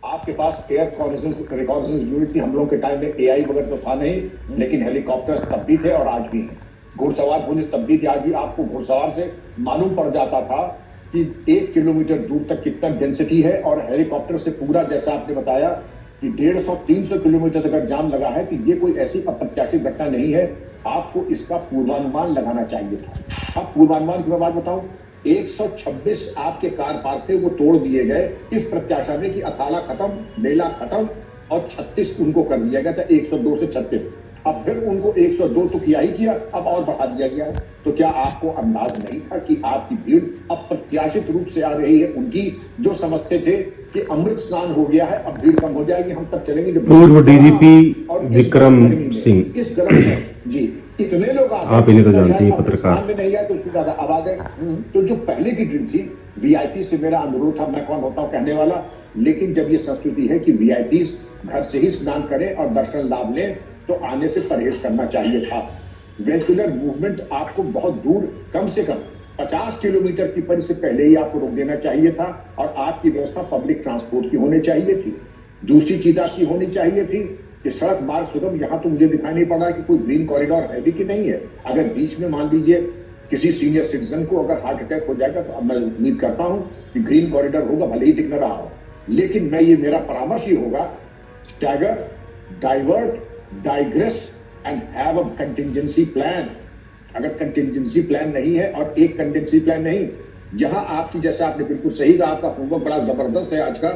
आपके पास air recognition unit थी, हम लोगों के टाइम में एआई वगैरह तो था नहीं, लेकिन हेलीकॉप्टर तब भी थे और आज भी हैं। घुड़सवार पुलिस तब भी थी, आज भी आपको घुड़सवार से मालूम पड़ जाता था कि 1 किलोमीटर दूर तक कितना डेंसिटी है, और हेलीकॉप्टर से पूरा, जैसा आपने बताया कि 150-300 किलोमीटर तक जाम लगा है, कि ये कोई ऐसी अप्रत्याशित घटना नहीं है। आपको इसका पूर्वानुमान लगाना चाहिए था। अब पूर्वानुमान की मैं बात बताऊं, 126 आपके कार पार्क थे, वो तोड़ दिए गए इस प्रत्याशा में कि अखाड़ा खत्म, मेला खत्म, और 36 उनको कर दिया गया था, 102 से 36। अब फिर उनको 102 तो किया ही किया, अब और बढ़ा दिया गया है। तो क्या आपको अंदाज नहीं था कि आपकी भीड़ अप्रत्याशित रूप से आ रही है? उनकी जो समझते थे कि अमृत स्नान हो गया है, अब भीड़ कम हो जाएगी, हम तब चलेंगे जब पूर्व डीजीपी विक्रम सिंह, इस गर्म में जी इतने लोग आप इन्हें तो जानते हैं, पत्रकार में नहीं आए तो उससे ज्यादा आवाज है। तो जो पहले की ड्रीम थी, वीआईपी से मेरा अनुरोध था, मैं कौन होता हूं कहने वाला, लेकिन जब ये संस्कृति है कि वीआईपी घर से ही स्नान करें और दर्शन लाभ लें, तो आने से परहेज करना चाहिए था। वेहिकुलर मूवमेंट आपको बहुत दूर, कम से कम 50 किलोमीटर की परिधि से पहले ही आपको रोक देना चाहिए था, और आपकी व्यवस्था पब्लिक ट्रांसपोर्ट की होनी चाहिए थी। दूसरी चीज आपकी होनी चाहिए थी कि सड़क मार्ग सुगम, यहां तो मुझे दिखाई नहीं पड़ा कि कोई ग्रीन कॉरिडोर है भी कि नहीं है। अगर बीच में मान लीजिए किसी सीनियर सिटीजन को अगर हार्ट अटैक हो जाएगा, तो अब मैं उम्मीद करता हूं कि ग्रीन कॉरिडोर होगा, भले ही दिख न रहा हो, लेकिन मेरा परामर्श ही होगा, stagger, divert, digress and have a contingency plan. अगर कंटिंजेंसी प्लान नहीं है, और एक कंटिंजेंसी प्लान नहीं, यहां आपकी, जैसा आपने बिल्कुल सही कहा, आपका होमवर्क बड़ा जबरदस्त है आज का,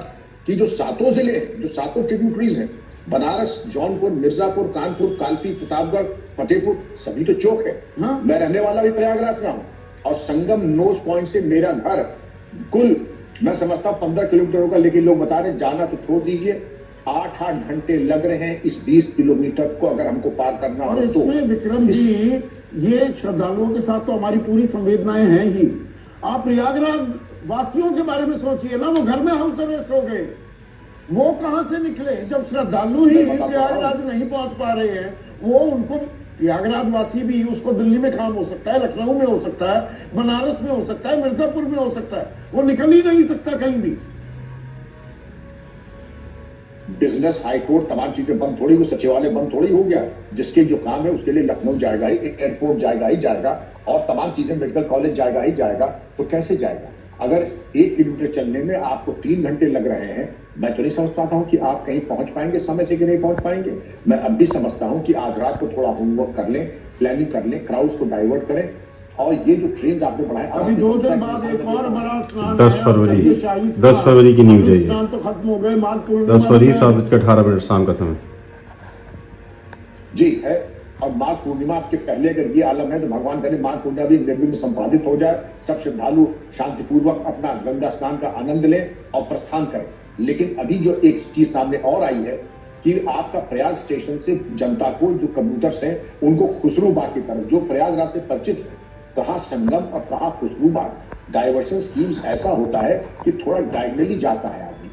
कि जो 7 जिले, जो 7 ट्रिब्यूटरीज हैं, बनारस, जौनपुर, मिर्जापुर, कानपुर, कालपी, प्रतापगढ़, फतेहपुर, सभी तो चौक है। मैं रहने वाला भी प्रयागराज का हूं, और संगम नोज पॉइंट से मेरा घर कुल मैं समझता हूं 15 किलोमीटर होगा, लेकिन लोग बता रहे जाना तो छोड़ दीजिए, 8-8 घंटे लग रहे हैं इस 20 किलोमीटर को अगर हमको पार करना हो तो। इसमें विक्रम जी, ये श्रद्धालुओं के साथ तो हमारी पूरी संवेदनाएं हैं ही। आप प्रयागराज वासियों के बारे में सोचिए ना, वो घर में हाउस अरेस्ट हो गए, वो कहां से निकले जब श्रद्धालु ही प्रयागराज नहीं पहुंच पा रहे हैं। वो उनको प्रयागराज वासी भी, उसको दिल्ली में काम हो सकता है, लखनऊ में हो सकता है, बनारस में हो सकता है, मिर्जापुर में हो सकता है, वो निकल ही नहीं सकता कहीं भी। बिजनेस, हाईकोर्ट, तमाम चीजें बंद थोड़ी, वो सचिवालय बंद थोड़ी हो गया। जिसके जो काम है उसके लिए लखनऊ जाएगा ही, एयरपोर्ट जाएगा ही जाएगा, और तमाम चीजें, मेडिकल कॉलेज जाएगा ही जाएगा। तो कैसे जाएगा? अगर 1 किलोमीटर चलने में आपको 3 घंटे लग रहे हैं, मैं तो नहीं समझ पाता हूं कि आप कहीं पहुंच पाएंगे समय से कि नहीं पहुंच पाएंगे। मैं अब भी समझता हूं कि आज रात को थोड़ा होमवर्क कर लें, प्लानिंग कर लें, क्राउड्स को डाइवर्ट करें, और ये जो ट्रेन आपने बढ़ाया, अभी 2 दिन बाद एक और बड़ा स्नान 10 फरवरी की न्यूज है ये। स्नान तो खत्म हो गए, माघ पूर्णिमा 10 फरवरी 7:18 शाम का समय जी है। और माघ पूर्णिमा के पहले अगर ये आलम है, तो भगवान करे माघ पूर्णिमा भी निर्विघ्न में संपादित हो जाए, सब श्रद्धालु शांतिपूर्वक अपना गंगा स्नान का आनंद लें और प्रस्थान करें। लेकिन अभी जो एक चीज सामने और आई है कि आपका प्रयाग स्टेशन से जनता को, जो कबूतर्स हैं, उनको खुसरूबाग की तरफ, जो प्रयागराज से परिचित है, कहाँ संगम और कहाँ खुसरूबाग, डाइवर्शन स्कीम्स ऐसा होता है कि थोड़ा डायगनली जाता है आदमी,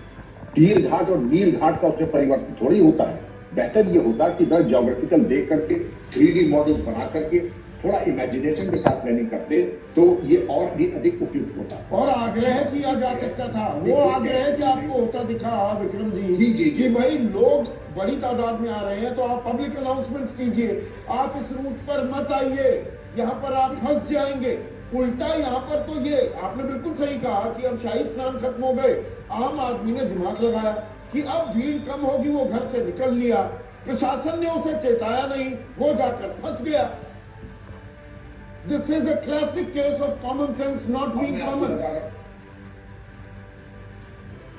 तीर घाट और नीर घाट का उसमें परिवर्तन थोड़ी होता है। बेहतर ये होता कि इधर ज्योग्राफिकल देख करके, 3D मॉडल बना करके, थोड़ा इमेजिनेशन के साथ प्लानिंग करते, तो ये और भी अधिक उपयुक्त होता। और आग्रह किया जा सकता था, वो आग्रह कि आपको होता दिखा विक्रम जी, जी कि भाई लोग बड़ी तादाद में आ रहे हैं, तो आप पब्लिक अनाउंसमेंट कीजिए, आप इस रूट पर मत आइए, यहाँ पर आप फंस जाएंगे। उल्टा यहाँ पर तो ये आपने बिल्कुल सही कहा कि अब शाही स्नान खत्म हो गए, आम आदमी ने दिमाग लगाया कि अब भीड़ कम होगी, वो घर से निकल लिया, प्रशासन ने उसे चेताया नहीं, वो जाकर फंस गया। This is a classic case of common sense not being common.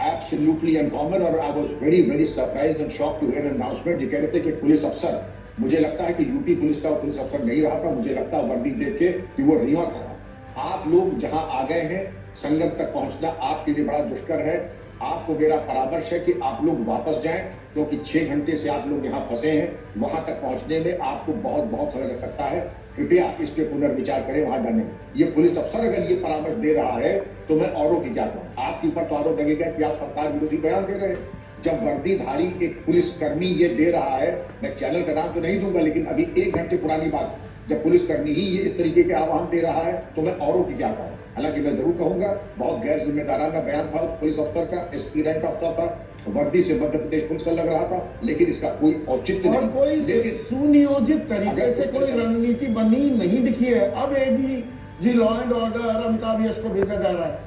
Absolutely uncommon, और I was very surprised and shocked to hear an announcement। ये कह रहे थे कि पुलिस अफसर, मुझे लगता है कि यूपी पुलिस का पुलिस अफसर नहीं रहा था, मुझे लगता है वर्दी देख के कि वो रीवा था। आप लोग जहां आ गए हैं, संगम तक पहुंचना आपके लिए बड़ा दुष्कर है। आपको मेरा परामर्श है कि आप लोग वापस जाएं, क्योंकि 6 घंटे से आप लोग यहाँ फंसे हैं। वहां तक पहुंचने में आपको बहुत समय लग सकता है। कृपया इस पे पुनर्विचार करें, वहां जाने। ये पुलिस अफसर अगर ये परामर्श दे रहा है, तो मैं औरों की जाता हूं। आपके ऊपर तो आरोप लगेगा कि आप सरकार विरोधी बयान दे रहे हैं। जब वर्दीधारी एक पुलिसकर्मी ये दे रहा है, मैं चैनल का नाम तो नहीं दूंगा, लेकिन अभी 1 घंटे पुरानी बात, जब पुलिसकर्मी ही ये इस तरीके के आह्वान दे रहा है, तो मैं औरों की जाता हूं। हालांकि मैं जरूर कहूंगा, बहुत गैर जिम्मेदाराना बयान था उस पुलिस अफसर का, एसपी रैंक का अफसर था, वर्दी से मध्य प्रदेश पुलिस का लग रहा था, लेकिन इसका कोई औचित्य और नहीं। कोई लेकिन सुनियोजित तरीके से कोई रणनीति बनी नहीं दिखी है। अब ADG law and order Amitabh Yash को भेजा जा रहा है,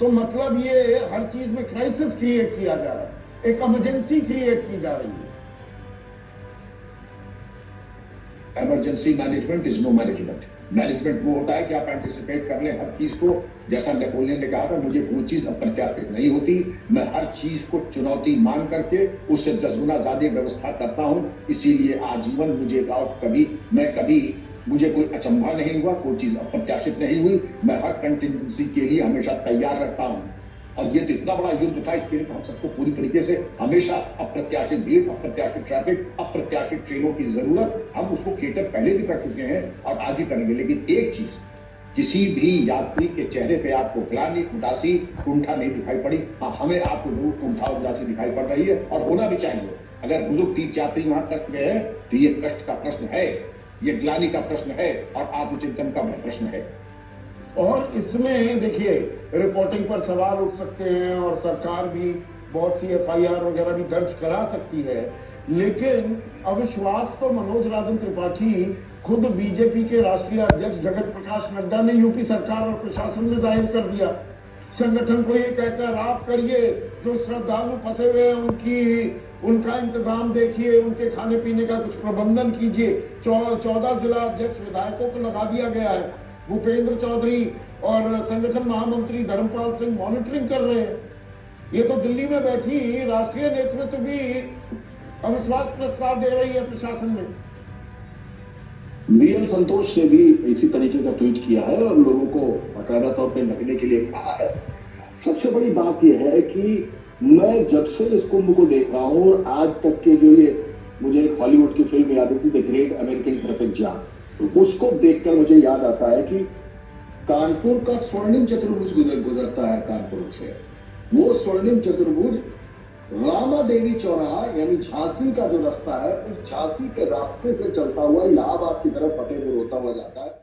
तो मतलब ये हर चीज में क्राइसिस क्रिएट किया जा रहा है, एक इमरजेंसी क्रिएट की जा रही है। Emergency management is no management. Management वो होता है कि आप एंटिसिपेट कर लें हर चीज को। जैसा नेपोलियन ने कहा था, मुझे कोई चीज अप्रत्याशित नहीं होती, मैं हर चीज को चुनौती मान करके उससे 10 गुना ज्यादा व्यवस्था करता हूं। इसीलिए आजीवन मुझे कोई अचंभा नहीं हुआ, कोई चीज अप्रत्याशित नहीं हुई। मैं हर कंटिजेंसी के लिए हमेशा तैयार रहता हूं। और ये तो इतना बड़ा युद्ध था, इसके लिए हम सबको पूरी तरीके से हमेशा अप्रत्याशित भीड़, अप्रत्याशित ट्रैफिक, अप्रत्याशित ट्रेनों की जरूरत, हम उसको केटर पहले भी कर चुके हैं और आज भी करेंगे। लेकिन एक चीज, किसी भी यात्री के चेहरे पे आपको ग्लानि, उदासी, कुंठा नहीं दिखाई पड़ी। हाँ, हमें आपको जरूर कुंठा, उदासी दिखाई पड़ रही है और होना भी चाहिए। अगर बुजुर्ग तीर्थयात्री वहां कष्ट में है तो ये कष्ट का प्रश्न है, ये ग्लानि का प्रश्न है और आत्मचिंतन का प्रश्न है। और इसमें देखिए, रिपोर्टिंग पर सवाल उठ सकते हैं और सरकार भी बहुत सी एफआईआर वगैरह भी दर्ज करा सकती है, लेकिन अविश्वास तो मनोज राजन त्रिपाठी, खुद बीजेपी के राष्ट्रीय अध्यक्ष जगत प्रकाश नड्डा ने यूपी सरकार और प्रशासन में जाहिर कर दिया। संगठन को ये कहकर आप करिए, जो श्रद्धालु फंसे हुए हैं उनका इंतजाम देखिए, उनके खाने पीने का कुछ प्रबंधन कीजिए। 14 जिला अध्यक्ष विधायकों को लगा दिया गया है। भूपेंद्र चौधरी और संगठन महामंत्री धर्मपाल सिंह मॉनिटरिंग कर रहे हैं। ये तो दिल्ली में बैठी राष्ट्रीय नेतृत्व भी अविश्वास प्रस्ताव दे रही है प्रशासन में। बीएल संतोष ने भी इसी तरीके का ट्वीट किया है और लोगों को बाकायदा तौर पर लगने के लिए कहा है। सबसे बड़ी बात यह है कि मैं जब से इस कुंभ को देख रहा हूं और आज तक के जो ये, मुझे एक हॉलीवुड की फिल्म याद आती, the great American traffic jam, तो उसको देखकर मुझे याद आता है कि कानपुर का स्वर्णिम चतुर्भुज गुजरता है कानपुर से। वो स्वर्णिम चतुर्भुज रामा देवी चौराहा यानी झांसी का जो रास्ता है, उस झांसी के रास्ते से चलता हुआ इलाहाबाद की तरफ फतेहपुर होता हुआ जाता है।